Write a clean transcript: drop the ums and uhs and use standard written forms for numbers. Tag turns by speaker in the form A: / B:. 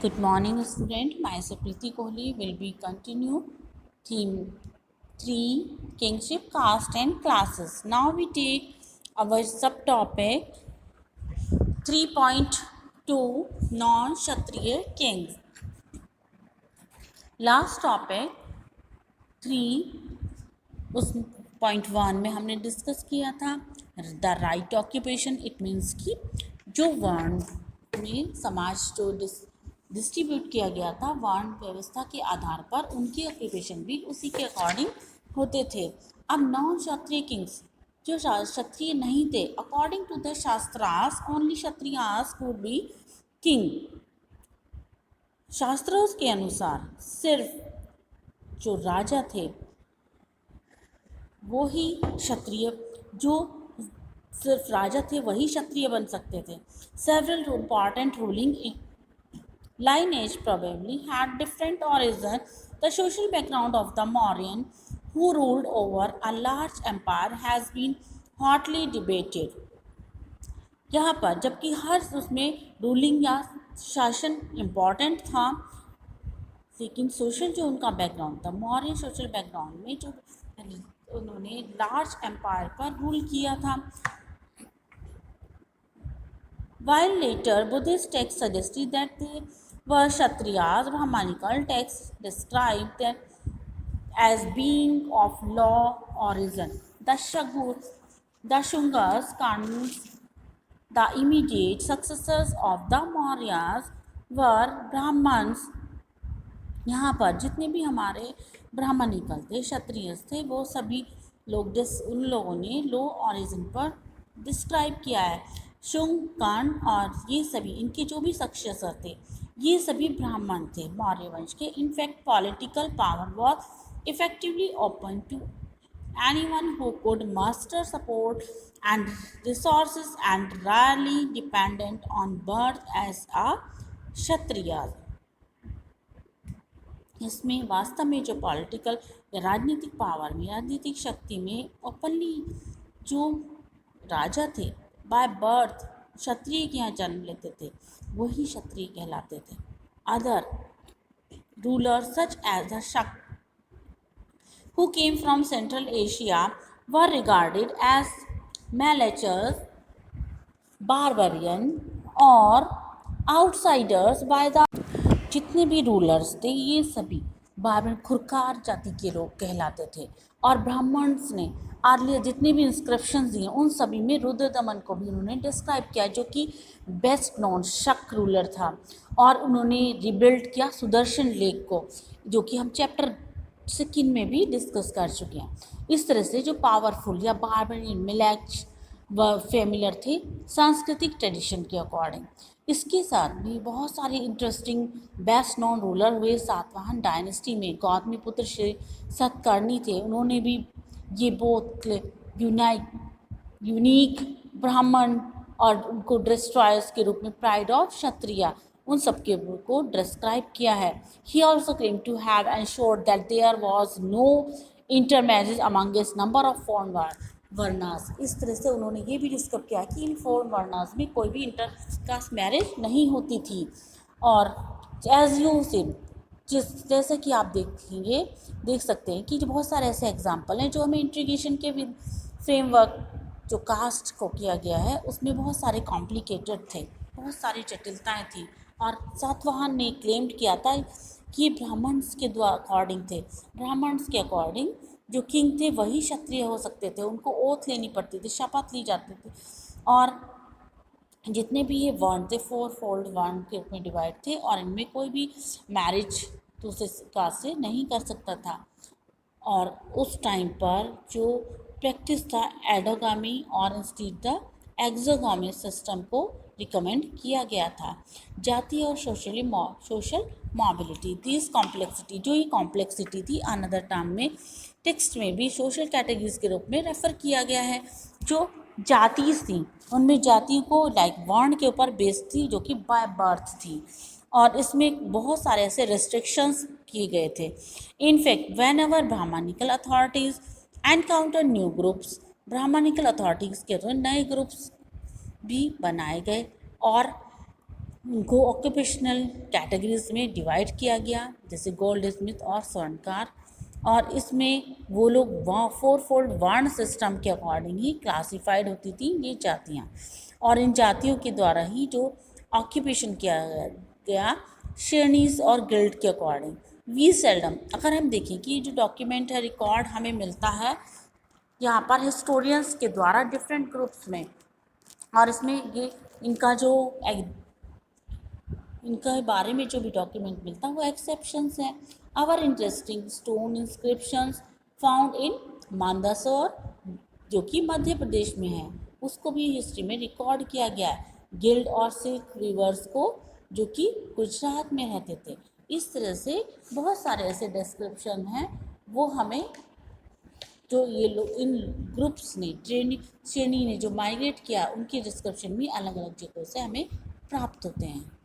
A: Good morning, student. Myself Preeti Kohli will be continue theme 3 kingship, caste and classes. Now we take our subtopic 3.2 non-Kshatriya kings. Last topic 3 उस point 1 में हमने discuss किया था the right occupation. It means कि जो वर्ण में समाज जो डिस्ट्रीब्यूट किया गया था वर्ण व्यवस्था के आधार पर उनके ऑक्यूपेशन भी उसी के अकॉर्डिंग होते थे। अब नॉन क्षत्रिय किंग्स जो क्षत्रिय नहीं थे, according to the shastras only Kshatriyas could be king. शास्त्रों के अनुसार सिर्फ जो राजा थे वो ही क्षत्रिय, जो सिर्फ राजा थे वही क्षत्रिय बन सकते थे। Several important ruling lineage probably had different origin. The social background of the Mauryan who ruled over a large empire has been hotly debated. यहाँ पर जबकि हर उसमें रूलिंग या शासन इम्पॉर्टेंट था, लेकिन सोशल जो उनका बैकग्राउंड था, मौर्य सोशल बैकग्राउंड में जो उन्होंने लार्ज एम्पायर पर रूल किया था। While later Buddhist texts suggested that they were Kshatriyas, Brahmanical texts described them as being of law origin. The Shungas, the immediate successors of the Mauryas, were Brahmans. यहाँ पर जितने भी हमारे Brahminical थे, क्षत्रिय थे, वो सभी लोग उन लोगों ने लो ऑरिजिन पर डिस्क्राइब किया है। शुंग, कान और ये सभी इनके जो भी सक्सेसर थे ये सभी ब्राह्मण थे मौर्य वंश के। In fact political power was effectively open to anyone who could muster support and resources and rarely dependent on birth as a kshatriya। इसमें वास्तव में जो पॉलिटिकल या राजनीतिक पावर में, राजनीतिक शक्ति में ओपनली जो राजा थे बाय बर्थ क्षत्रिय के यहाँ जन्म लेते थे वही क्षत्रिय कहलाते थे। Other ruler such as the Shaka who came from Central Asia were regarded as malachers, barbarian और outsiders by the जितने भी रूलर्स थे ये सभी बारबन खुरखार जाति के लोग कहलाते थे। और ब्राह्मण्स ने आर्लियर जितने भी इंस्क्रिप्शंस दिए उन सभी में रुद्रदमन को भी उन्होंने डिस्क्राइब किया, जो कि बेस्ट नोन शक रूलर था। और उन्होंने रिबिल्ड किया सुदर्शन लेक को, जो कि हम चैप्टर 2 में भी डिस्कस कर चुके हैं। इस तरह से जो पावरफुल या बारबरियन मिलैच व फेमिलियर थे सांस्कृतिक ट्रेडिशन के अकॉर्डिंग। इसके साथ भी बहुत सारे इंटरेस्टिंग बेस्ट नॉन रूलर हुए सातवाहन डायनेस्टी में। गौतमीपुत्र श्री सतकर्णी थे, उन्होंने भी ये बोथ यूनिक ब्राह्मण और उनको डिस्ट्रॉयर्स के रूप में प्राइड ऑफ क्षत्रिय उन सबके को डिस्क्राइब किया है। He also claim to have ensured that there was no intermarriage among this number of four varnas. इस तरह से उन्होंने ये भी डिस्कस किया कि इन फॉर्न वर्णास में कोई भी इंटरकास्ट मैरिज नहीं होती थी। और एज यू से जैसे कि आप देख सकते हैं कि जो बहुत सारे ऐसे एग्जाम्पल हैं जो हमें इंटीग्रेशन के फ्रेमवर्क जो कास्ट को किया गया है उसमें बहुत सारे कॉम्प्लिकेटेड थे, बहुत सारी जटिलताएं थी। और सातवाहन ने क्लेम्ड किया था कि ब्राह्मण्स के अकॉर्डिंग थे, ब्राह्मण्स के अकॉर्डिंग जो किंग थे वही क्षत्रिय हो सकते थे, उनको ओथ लेनी पड़ती थी, शपथ ली जाती थी। और जितने भी ये वर्ण थे 4 फोल्ड वर्ण के रूप में डिवाइड थे और इनमें कोई भी मैरिज दूसरे कास्ट से नहीं कर सकता था। और उस टाइम पर जो प्रैक्टिस था एडोगामी और इंस्टीड द एक्सोगामी सिस्टम को रिकमेंड किया गया था। जाति और सोशल मोबिलिटी, दिस कॉम्प्लेक्सिटी, जो ये कॉम्प्लेक्सिटी थी अनदर टर्म में टेक्स्ट में भी सोशल कैटेगरीज के रूप में रेफर किया गया है। जो जाति थी उनमें जाति को लाइक वर्ण के ऊपर बेस्ड थी जो कि बाय बर्थ थी, और इसमें बहुत सारे ऐसे रेस्ट्रिक्शंस किए गए थे। In fact whenever brahmanical authorities encounter new groups, brahmanical authorities के नए ग्रुप्स भी बनाए गए और उनको ऑक्यूपेशनल कैटेगरीज में डिवाइड किया गया, जैसे गोल्ड स्मिथ और स्वर्णकार। और इसमें वो लोग फोर फोल्ड वर्ण सिस्टम के अकॉर्डिंग ही क्लासिफाइड होती थी ये जातियाँ, और इन जातियों के द्वारा ही जो ऑक्यूपेशन किया गया श्रेणीज और गिल्ड के अकॉर्डिंग। वी सेल्डम, अगर हम देखें कि जो डॉक्यूमेंट है, रिकॉर्ड हमें मिलता है यहाँ पर हिस्टोरियंस के द्वारा डिफरेंट ग्रुप्स में, और इसमें ये इनका जो इनके बारे में जो भी डॉक्यूमेंट मिलता है वो एक्सेप्शंस हैं। Our interesting stone inscriptions found in Mandsaur, जो कि मध्य प्रदेश में है, उसको भी हिस्ट्री में रिकॉर्ड किया गया है। गिल्ड और सिल्क वीवर्स को, जो कि गुजरात में रहते थे। इस तरह से बहुत सारे ऐसे डिस्क्रिप्शन हैं, वो हमें जो ये लोग इन ग्रुप्स ने श्रेणी ने जो माइग्रेट किया उनकी डिस्क्रिप्शन भी अलग अलग जगहों से हमें प्राप्त होते हैं।